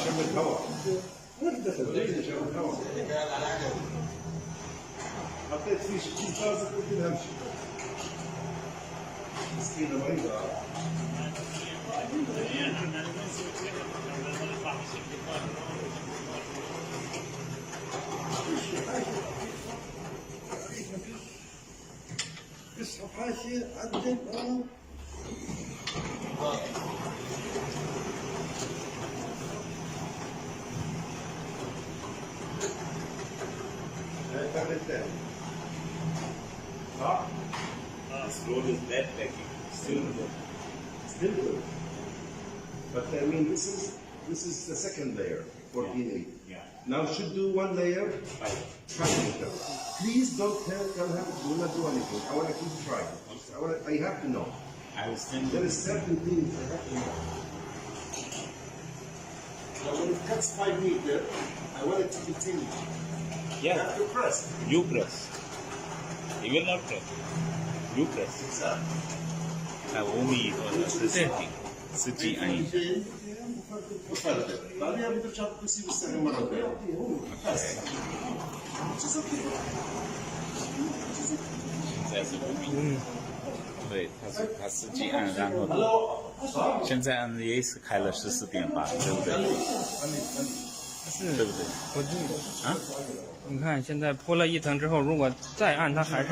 شم الهواء وين دخل ليش شم الهواء حطيت فيه شيء طازج قلت لها امشي مسكينه مريضه اصحى حاشي عدل This road is bad packing. Still good. Still good. But I mean, this is the second layer, 14.8. Yeah. Now should do one layer, 5 meter. Please don't tell him, do not do anything. I want to keep trying. I have to know. I will send There you. is certain things I have to know. Now when it cuts 5 meter, I want it to continue. You Yeah. have to press. You press. He will not press. You press. Exactly. 看5米或者是10按一下。 وفرد بعدين بترجع بتصير السنه مره ثانيه بس 现在是5米。对，它实际按，然后现在按也是开了14.8，对不对？是，对不对？不对啊？你看现在铺了一层之后，如果再按，它还是。